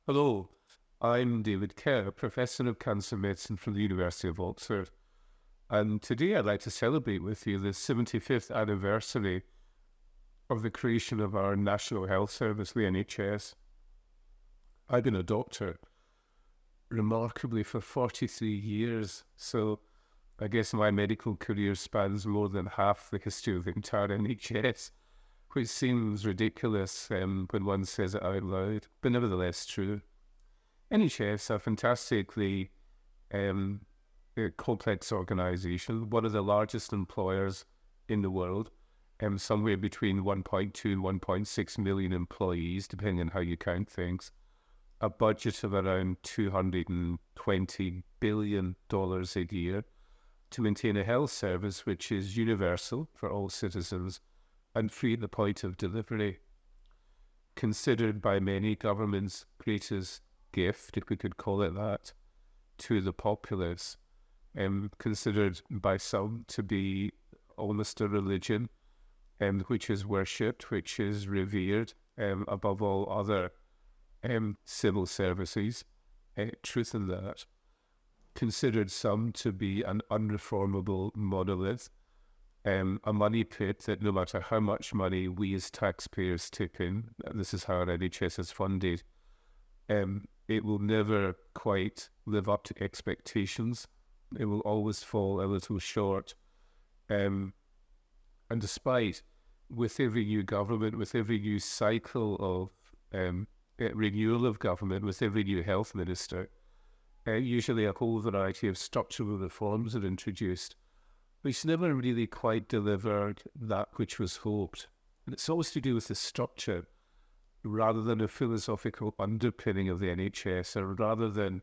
Hello, I'm David Kerr, Professor of Cancer Medicine from the University of Oxford. And today I'd like to celebrate with you the 75th anniversary of the creation of our National Health Service, the NHS. I've been a doctor, remarkably, for 43 years. So I guess my medical career spans more than half the history of the entire NHS, which seems ridiculous when one says it out loud, but nevertheless true. NHS are fantastically complex organisation, one of the largest employers in the world, somewhere between 1.2 and 1.6 million employees, depending on how you count things. A budget of around $220 billion a year to maintain a health service which is universal for all citizens and free at the point of delivery. Considered by many governments' greatest gift, if we could call it that, to the populace, considered by some to be almost a religion, which is worshipped, which is revered above all other civil services. Truth in that. Considered some to be an unreformable monolith, a money pit that no matter how much money we as taxpayers tip in, this is how our NHS is funded, it will never quite live up to expectations. It will always fall a little short. And despite, with every new government, with every new cycle of renewal of government, with every new health minister, usually a whole variety of structural reforms are introduced, which never really quite delivered that which was hoped. And it's always to do with the structure, rather than a philosophical underpinning of the NHS, or rather than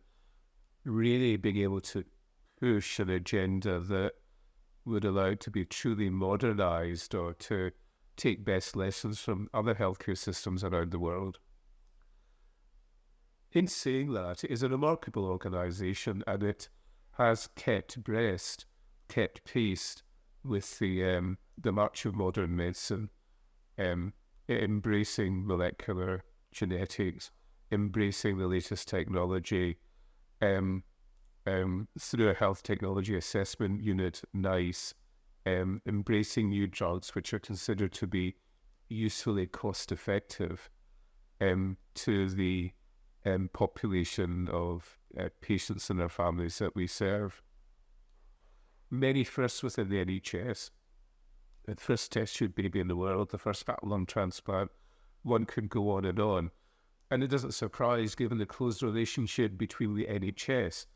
really being able to push an agenda that would allow it to be truly modernised or to take best lessons from other healthcare systems around the world. In saying that, it is a remarkable organisation, and it has kept pace with the march of modern medicine, embracing molecular genetics, embracing the latest technology, through a health technology assessment unit, NICE, embracing new drugs which are considered to be usefully cost-effective to the population of patients and their families that we serve. Many firsts within the NHS. The first test tube baby in the world, the first fat lung transplant, one could go on. And it doesn't surprise, given the close relationship between the NHS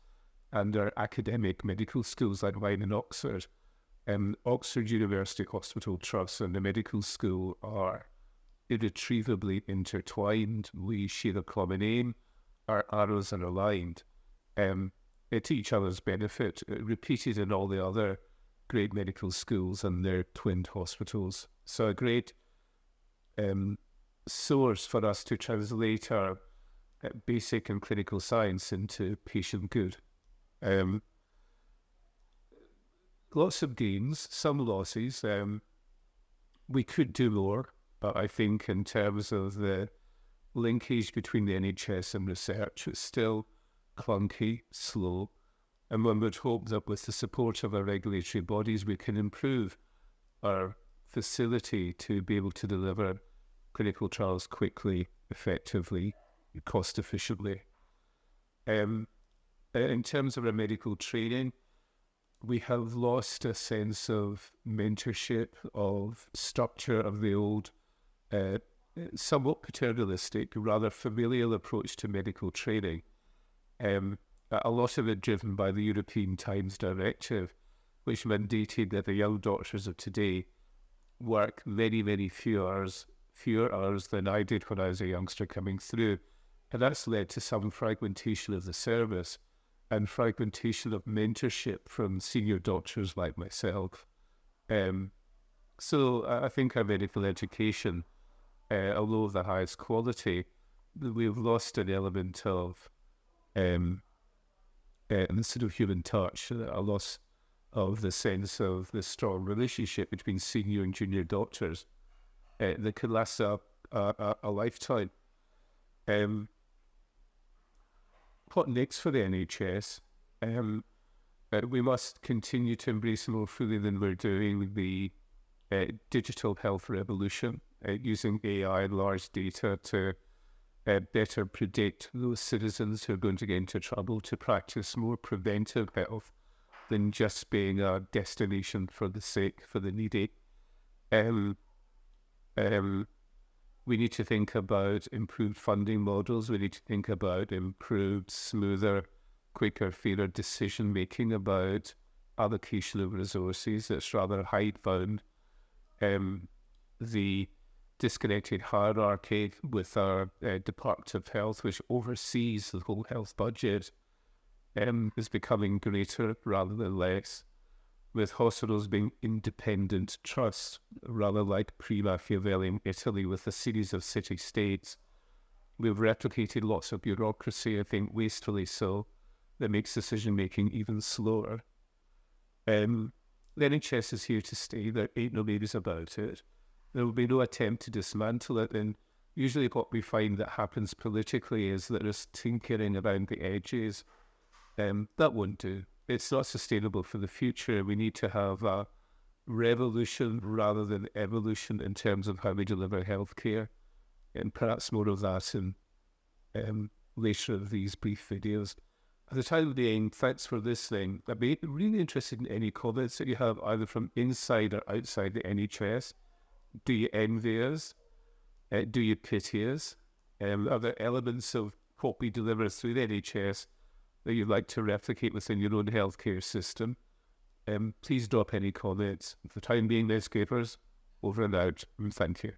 and our academic medical schools like mine in Oxford. Oxford University Hospital Trust and the medical school are irretrievably intertwined. We share a common aim. Our arrows are aligned to each other's benefit, repeated in all the other great medical schools and their twinned hospitals. So a great source for us to translate our basic and clinical science into patient good. Lots of gains, some losses. We could do more, but I think in terms of the linkage between the NHS and research, it's still clunky, slow, and one would hope that with the support of our regulatory bodies, we can improve our facility to be able to deliver clinical trials quickly, effectively, cost efficiently. In terms of our medical training, we have lost a sense of mentorship, of structure of the old, somewhat paternalistic, rather familial approach to medical training. A lot of it driven by the European Times Directive, which mandated that the young doctors of today work many fewer hours than I did when I was a youngster coming through. And that's led to some fragmentation of the service and fragmentation of mentorship from senior doctors like myself. So I think our medical education, although of the highest quality, we've lost an element of the sort of human touch, a loss of the sense of the strong relationship between senior and junior doctors that could last a lifetime. what next for the NHS? We must continue to embrace more fully than we're doing the digital health revolution, using AI and large data to better predict those citizens who are going to get into trouble, to practice more preventive health than just being a destination for the sick, for the needy. We need to think about improved funding models. We need to think about improved, smoother, quicker, fairer decision-making about allocation of resources that's rather hidebound. The disconnected hierarchy with our Department of Health, which oversees the whole health budget, is becoming greater rather than less, with hospitals being independent trusts, rather like pre-Machiavellian Italy with a series of city-states. We've replicated lots of bureaucracy, I think wastefully so, that makes decision-making even slower. The NHS is here to stay. There ain't no maybes about it. There will be no attempt to dismantle it, and usually what we find that happens politically is that there's tinkering around the edges. That won't do. It's not sustainable for the future. We need to have a revolution rather than evolution in terms of how we deliver healthcare, and perhaps more of that in later of these brief videos. At the time being, thanks for listening. I'd be really interested in any comments that you have, either from inside or outside the NHS. Do you envy us? Do you pity us? Are there elements of what we deliver through the NHS that you'd like to replicate within your own healthcare system? Please drop any comments. For the time being, landscapers, over and out, and thank you.